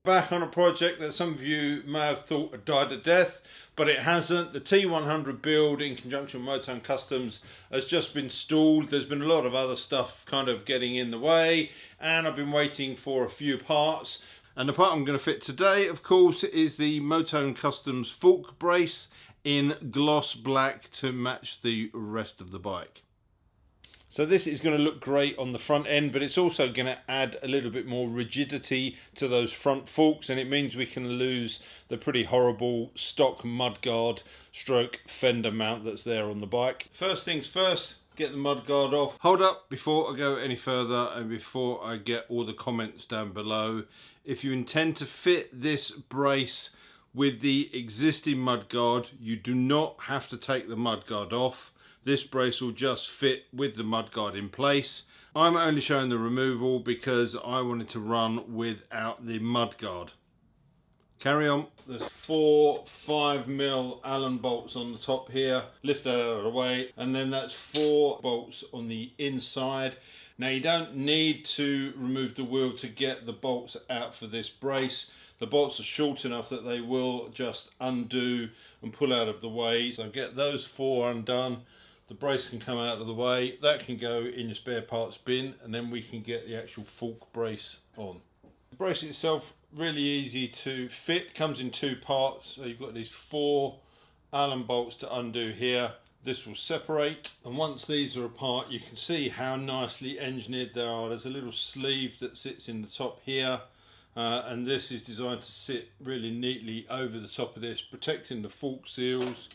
Back on a project that some of you may have thought had died a death, but it hasn't. The T100 build in conjunction with Motone Customs has just been stalled. There's been a lot of other stuff kind of getting in the way, and I've been waiting for a few parts. And the part I'm going to fit today, of course, is the Motone Customs fork brace in gloss black to match the rest of the bike. So this is going to look great on the front end, but it's also going to add a little bit more rigidity to those front forks, and it means we can lose the pretty horrible stock mudguard stroke fender mount that's there on the bike. First things first, get the mudguard off. Hold up before I go any further and before I get all the comments down below. If you intend to fit this brace with the existing mudguard, you do not have to take the mudguard off. This brace will just fit with the mudguard in place. I'm only showing the removal because I wanted to run without the mudguard. Carry on. There's 4 5mm Allen bolts on the top here. Lift that out of the way, and then that's 4 bolts on the inside. Now you don't need to remove the wheel to get the bolts out for this brace. The bolts are short enough that they will just undo and pull out of the way. So get those 4 undone. The brace can come out of the way. That can go in your spare parts bin, and then we can get the actual fork brace on. The brace itself, really easy to fit. Comes in 2 parts. So you've got these 4 Allen bolts to undo here. This will separate, and once these are apart, you can see how nicely engineered they are. There's a little sleeve that sits in the top here, and this is designed to sit really neatly over the top of this, protecting the fork seals.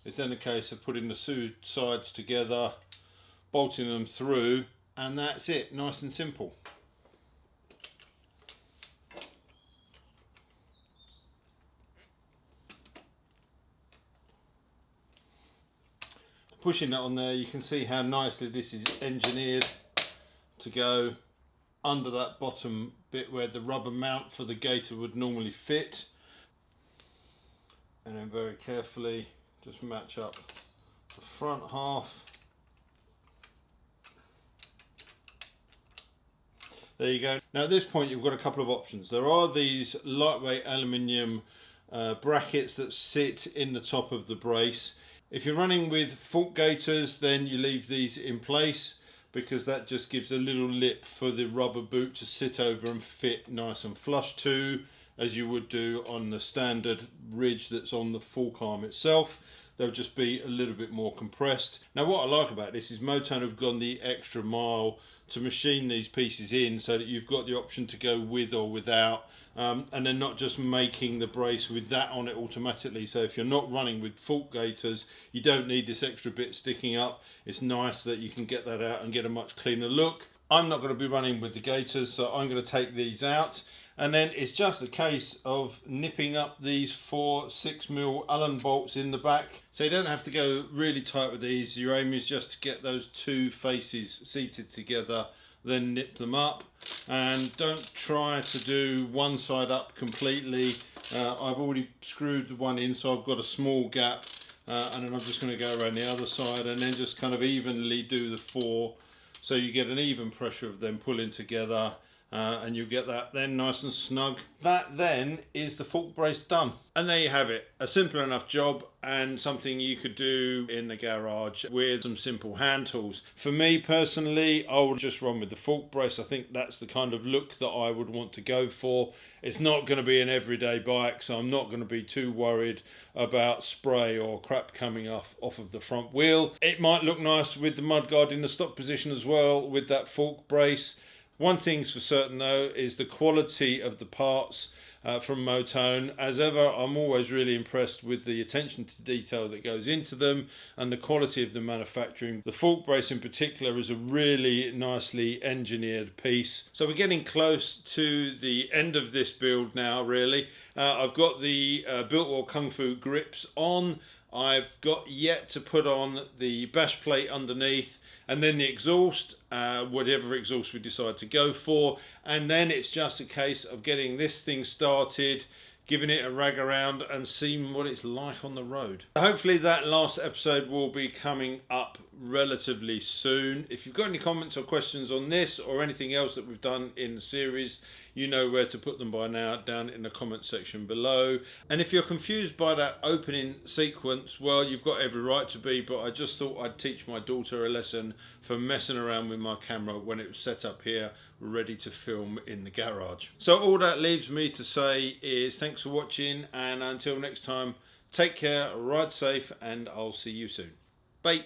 It's then a case of putting the 2 sides together, bolting them through, and that's it. Nice and simple. Pushing that on there, you can see how nicely this is engineered to go under that bottom bit where the rubber mount for the gaiter would normally fit. And then very carefully just match up the front half. There you go. Now at this point you've got a couple of options. There are these lightweight aluminium brackets that sit in the top of the brace. If you're running with fork gaiters, then you leave these in place because that just gives a little lip for the rubber boot to sit over and fit nice and flush to, as you would do on the standard ridge that's on the fork arm itself. They'll just be a little bit more compressed. Now what I like about this is Motone have gone the extra mile to machine these pieces in so that you've got the option to go with or without, and they're not just making the brace with that on it automatically. So if you're not running with fork gaiters, you don't need this extra bit sticking up. It's nice that you can get that out and get a much cleaner look. I'm not going to be running with the gaiters, so I'm going to take these out. And then it's just a case of nipping up these 4 6mm Allen bolts in the back. So you don't have to go really tight with these. Your aim is just to get those 2 faces seated together, then nip them up. And don't try to do one side up completely. I've already screwed the one in, so I've got a small gap. And then I'm just going to go around the other side and then just kind of evenly do the 4. So you get an even pressure of them pulling together. And you get that then nice and snug. That then is the fork brace done. And there you have it. A simple enough job and something you could do in the garage with some simple hand tools. For me personally, I would just run with the fork brace. I think that's the kind of look that I would want to go for. It's not going to be an everyday bike, so I'm not going to be too worried about spray or crap coming off of the front wheel. It might look nice with the mudguard in the stock position as well with that fork brace. One thing's for certain though is the quality of the parts from Motone. As ever, I'm always really impressed with the attention to detail that goes into them and the quality of the manufacturing. The fork brace in particular is a really nicely engineered piece. So we're getting close to the end of this build now, really. I've got the Biltwell Kung Fu grips on. I've got yet to put on the bash plate underneath, and then the exhaust, whatever exhaust we decide to go for, and then it's just a case of getting this thing started, giving it a rag around and seeing what it's like on the road. Hopefully that last episode will be coming up relatively soon. If you've got any comments or questions on this or anything else that we've done in the series, you know where to put them by now, down in the comment section below. And if you're confused by that opening sequence, well, you've got every right to be, but I just thought I'd teach my daughter a lesson for messing around with my camera when it was set up here ready to film in the garage. So all that leaves me to say is thanks for watching, and until next time, take care, ride safe, and I'll see you soon. Bye.